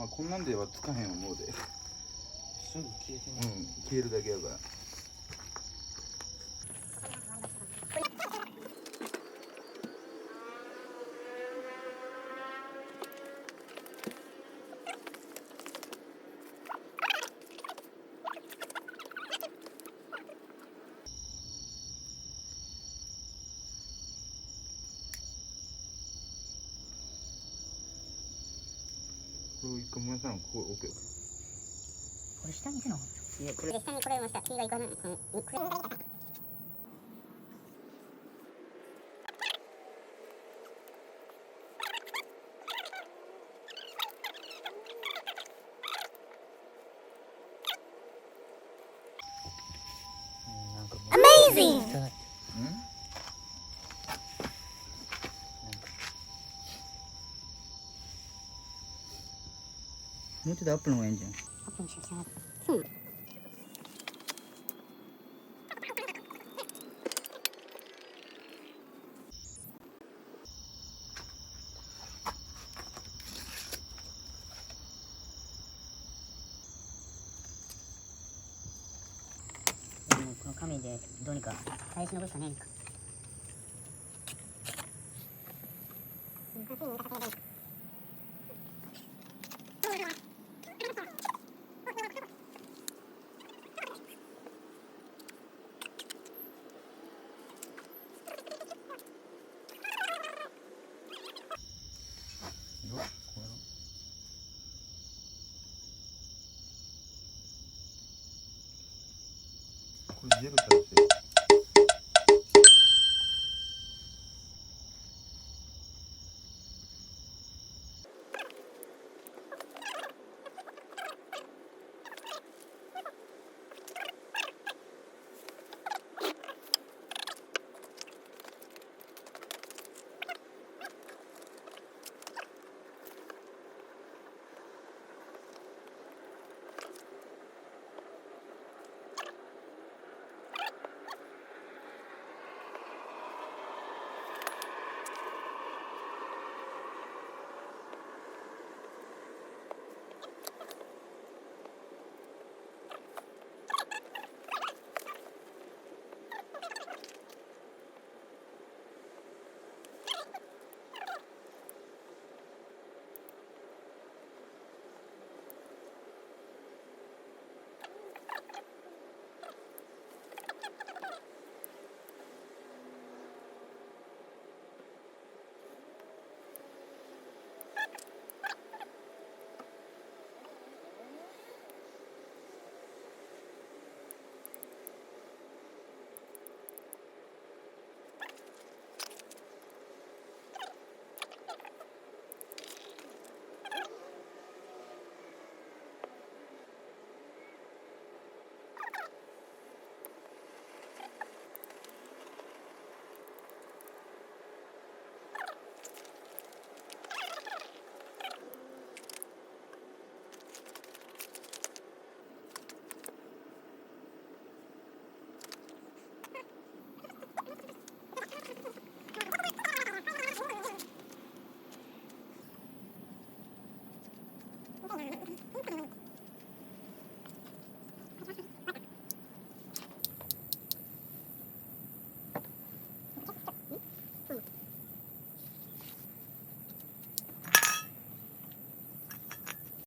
まあこんなんではつかへん思うで。すぐ消えてね。消えるだけやから。これを一回燃やさなここ置けよ。これ下にせな。いやこれ下にこれもした火がいかない。なんか Amazing! もうちょっとアップの方がいいんじゃん。アップにしてきたな。そう。この紙でどうにか耐え忍ぶしかねえんか。これジェル垂らして